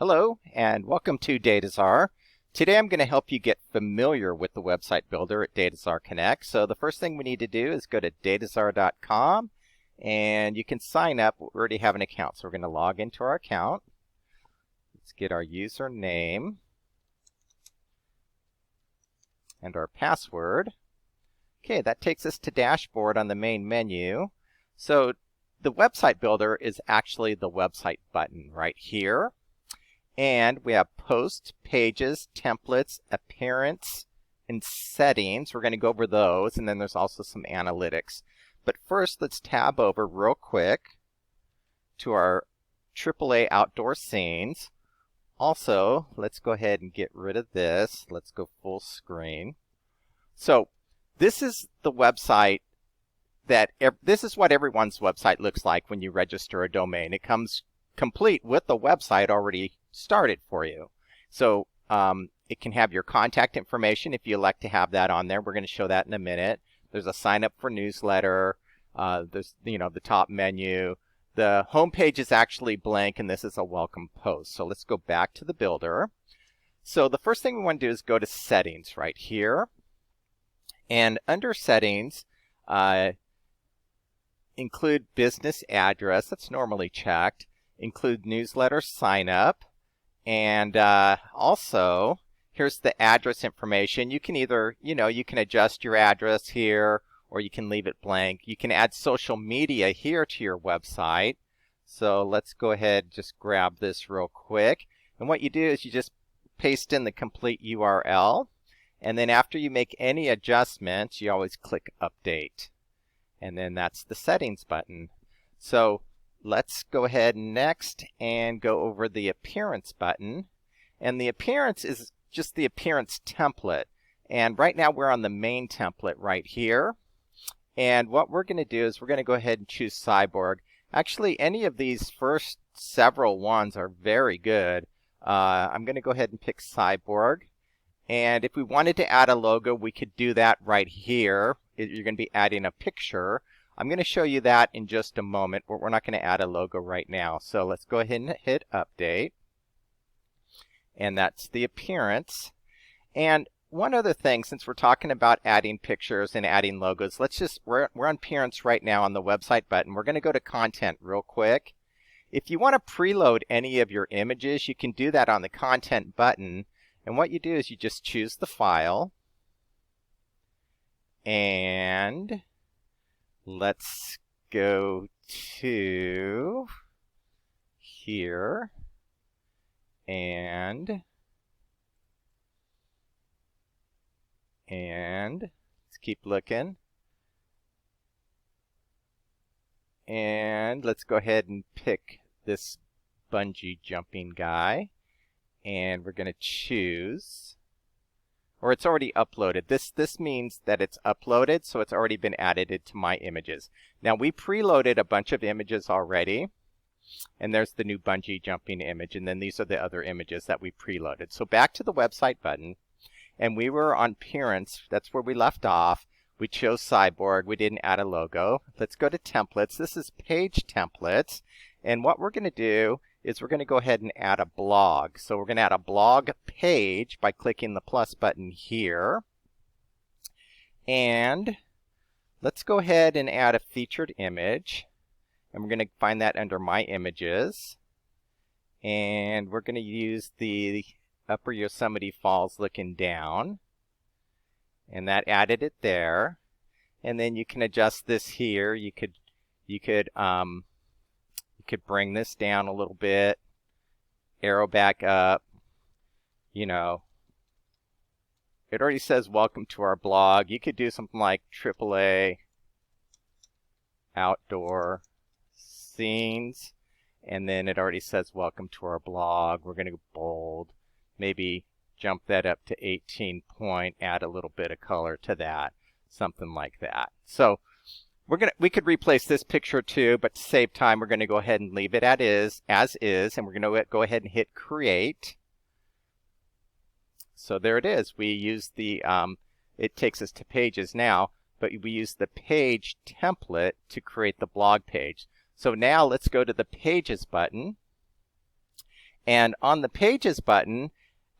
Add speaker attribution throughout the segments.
Speaker 1: Hello and welcome to Dataczar. Today I'm going to help you get familiar with the website builder at Dataczar Connect. So the first thing we need to do is go to dataczar.com and you can sign up. We already have an account, so we're going to log into our account. Let's get our username and our password. Okay, that takes us to dashboard on the main menu. So the website builder is actually the website button right here. And we have posts, pages, templates, appearance, and settings. We're going to go over those, and then there's also some analytics. But first, let's tab over real quick to our AAA outdoor scenes. Also, let's go ahead and get rid of this. Let's go full screen. So this is the website this is what everyone's website looks like when you register a domain. It comes complete with the website already started for you. So it can have your contact information if you elect to have that on there. We're going to show that in a minute. There's a sign up for newsletter. There's the top menu. The home page is actually blank, and this is a welcome post. So let's go back to the builder. So the first thing we want to do is go to settings right here. And under settings, include business address. That's normally checked. Include newsletter sign up. And also, here's the address information. You can either, you can adjust your address here, or you can leave it blank. You can add social media here to your website. So let's go ahead and just grab this real quick. And what you do is you just paste in the complete URL. And then after you make any adjustments, you always click Update. And then that's the Settings button. So let's go ahead next and go over the Appearance button. And the Appearance is just the Appearance template. And right now we're on the main template right here. And what we're going to do is we're going to go ahead and choose Cyborg. Actually, any of these first several ones are very good. I'm going to go ahead and pick Cyborg. And if we wanted to add a logo, we could do that right here. You're going to be adding a picture. I'm going to show you that in just a moment, but we're not going to add a logo right now. So let's go ahead and hit Update. And that's the Appearance. And one other thing, since we're talking about adding pictures and adding logos, we're on Appearance right now on the website button. We're going to go to Content real quick. If you want to preload any of your images, you can do that on the Content button. And what you do is you just choose the file. And let's go to here, and let's keep looking, and let's go ahead and pick this bungee jumping guy, and we're going to choose, or it's already uploaded. This means that it's uploaded, so it's already been added to my images. Now we preloaded a bunch of images already, and there's the new bungee jumping image, and then these are the other images that we preloaded. So back to the website button, and we were on Appearance. That's where we left off. We chose Cyborg. We didn't add a logo. Let's go to Templates. This is Page Templates, and what we're going to do is we're going to go ahead and add a blog. So we're going to add a blog page by clicking the plus button here. And let's go ahead and add a featured image. And we're going to find that under My Images. And we're going to use the Upper Yosemite Falls looking down. And that added it there. And then you can adjust this here. You could bring this down a little bit, arrow back up. It already says welcome to our blog. You could do something like AAA outdoor scenes, and then it already says welcome to our blog. We're going to go bold, maybe jump that up to 18 point, add a little bit of color to that, something like that. So we could replace this picture too, but to save time, we're going to go ahead and leave it as is, and we're going to go ahead and hit Create. So there it is. We use it takes us to Pages now, but we use the Page template to create the blog page. So now let's go to the Pages button, And on the Pages button,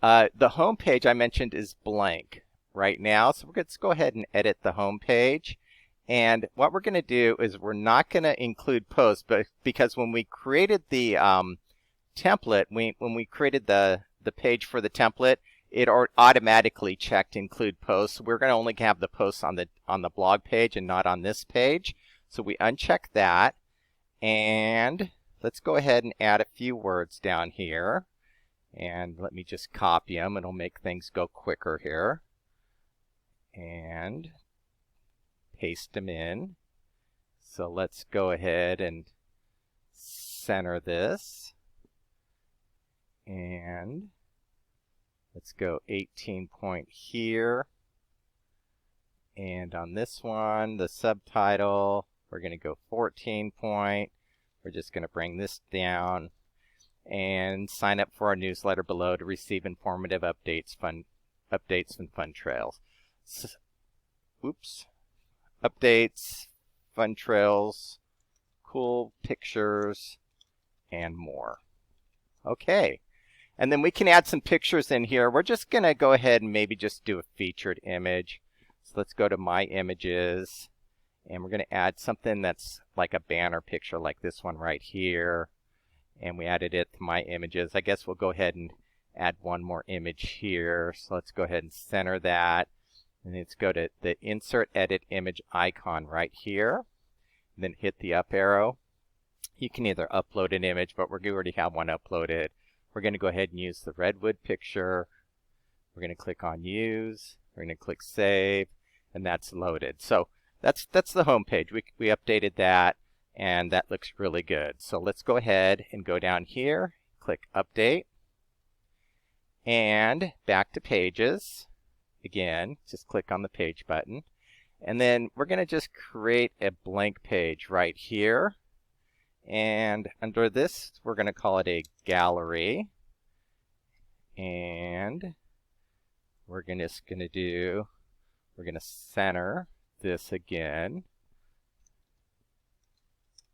Speaker 1: the home page I mentioned is blank right now. So let's go ahead and edit the home page. And what we're going to do is we're not going to include posts, but because when we created the template, when we created the page for the template, it automatically checked include posts. We're going to only have the posts on the blog page and not on this page. So we uncheck that, and let's go ahead and add a few words down here. And let me just copy them. It'll make things go quicker here. And paste them in. So let's go ahead and center this. And let's go 18 point here. And on this one, the subtitle, we're going to go 14 point. We're just going to bring this down. And sign up for our newsletter below to receive informative updates and fun trails. Updates, fun trails, cool pictures, and more. Okay. And then we can add some pictures in here. We're just going to go ahead and maybe just do a featured image. So let's go to My Images, and we're going to add something that's like a banner picture like this one right here. And we added it to My Images. I guess we'll go ahead and add one more image here. So let's go ahead and center that. And let's go to the Insert Edit Image icon right here. And then hit the up arrow. You can either upload an image, but we already have one uploaded. We're going to go ahead and use the redwood picture. We're going to click on Use. We're going to click Save, and that's loaded. So that's the home page. We updated that, and that looks really good. So let's go ahead and go down here, click Update, and back to Pages. Again, just click on the Page button. And then we're going to just create a blank page right here. And under this, we're going to call it a gallery. And we're going to center this again.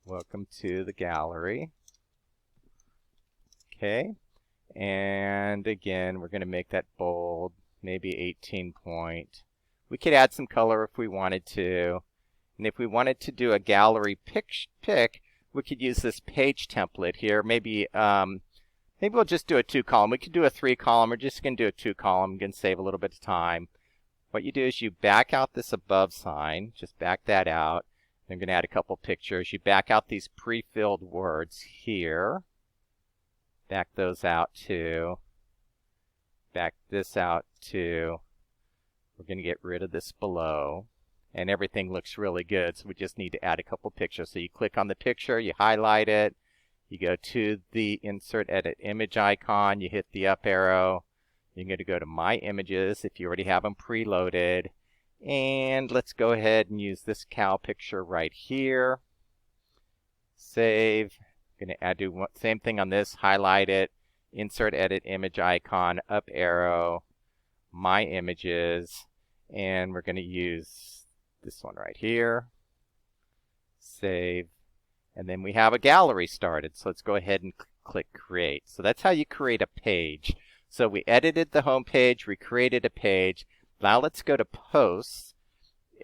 Speaker 1: Welcome to the gallery. Okay. And again, we're going to make that bold, maybe 18 point. We could add some color if we wanted to. And if we wanted to do a gallery pick, we could use this page template here. Maybe we'll just do a 2-column. We could do a 3-column. We're just going to do a 2-column. Going to save a little bit of time. What you do is you back out this above sign. Just back that out. I'm going to add a couple pictures. You back out these pre-filled words here. Back those out too. Back this out too. We're going to get rid of this below. And everything looks really good, so we just need to add a couple pictures. So you click on the picture, you highlight it, you go to the Insert Edit Image icon, you hit the up arrow, you're going to go to My Images if you already have them preloaded, and let's go ahead and use this cow picture right here. Save. I'm going to do same thing on this, highlight it, Insert Edit Image icon, up arrow, My Images, and we're going to use this one right here. Save. And then we have a gallery started. So let's go ahead and click Create. So that's how you create a page. So we edited the home page, we created a page. Now let's go to Posts.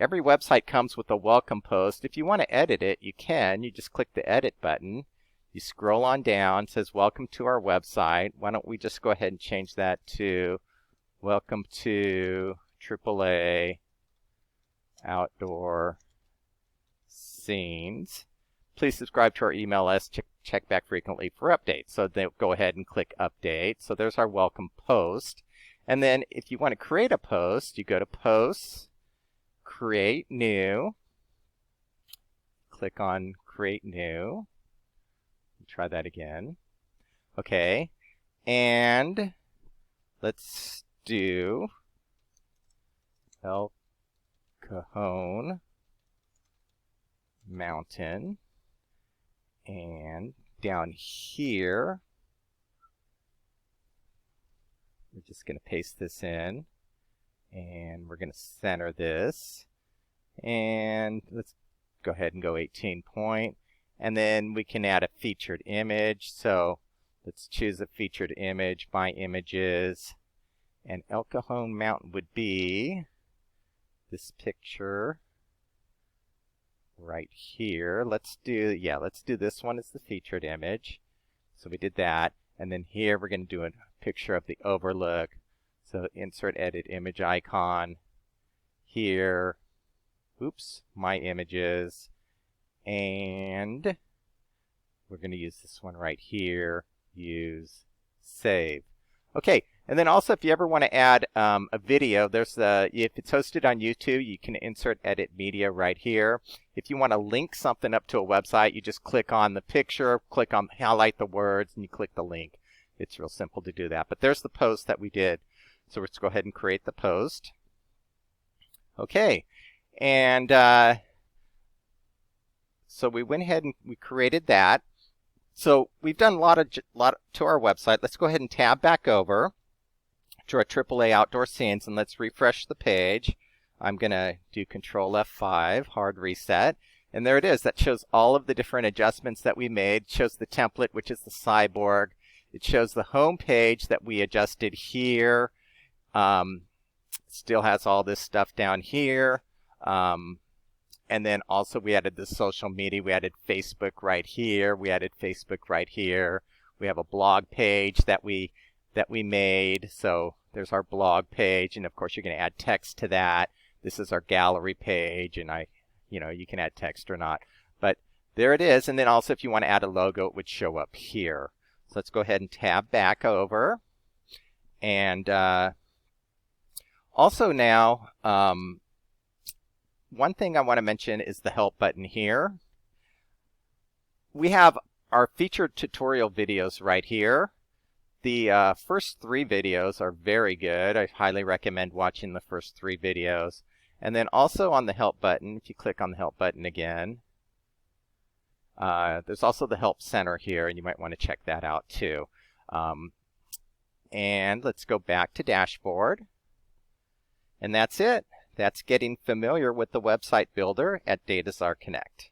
Speaker 1: Every website comes with a welcome post. If you want to edit it, you can. You just click the Edit button. You scroll on down. It says Welcome to our website. Why don't we just go ahead and change that to Welcome to AAA Outdoor Scenes. Please subscribe to our email list. Check back frequently for updates. So then go ahead and click Update. So there's our welcome post. And then if you want to create a post, you go to Posts, Create New. Click on Create New. Try that again. Okay. And let's do El Cajon Mountain, and down here we're just going to paste this in, and we're going to center this, and let's go ahead and go 18 point, and then we can add a featured image. So Let's choose a featured image, My Images, and El Cajon Mountain would be this picture right here. Let's do this one as the featured image. So we did that, and then here we're going to do a picture of the overlook. So insert edit image icon here. Oops, My Images, and we're going to use this one right here. Use save. Okay, and then also if you ever want to add a video, there's if it's hosted on YouTube, you can insert edit media right here. If you want to link something up to a website, you just click on the picture, click on highlight the words, and you click the link. It's real simple to do that. But there's the post that we did. So let's go ahead and create the post. Okay, and so we went ahead and we created that. So we've done a lot to our website. Let's go ahead and tab back over to our AAA outdoor scenes, and let's refresh the page. I'm going to do Control F5, hard reset, and there it is. That shows all of the different adjustments that we made. It shows the template, which is the cyborg. It shows the home page that we adjusted here. Still has all this stuff down here. And then also we added the social media. We added Facebook right here. We added Facebook right here. We have a blog page that we made. So there's our blog page, and of course you're going to add text to that. This is our gallery page, and you can add text or not. But there it is. And then also if you want to add a logo, it would show up here. So let's go ahead and tab back over. And also now, one thing I want to mention is the help button here. We have our featured tutorial videos right here. The first 3 videos are very good. I highly recommend watching the first 3 videos. And then also on the help button, if you click on the help button again, there's also the help center here, and you might want to check that out too. And let's go back to dashboard. And that's it. That's getting familiar with the website builder at Dataczar Connect.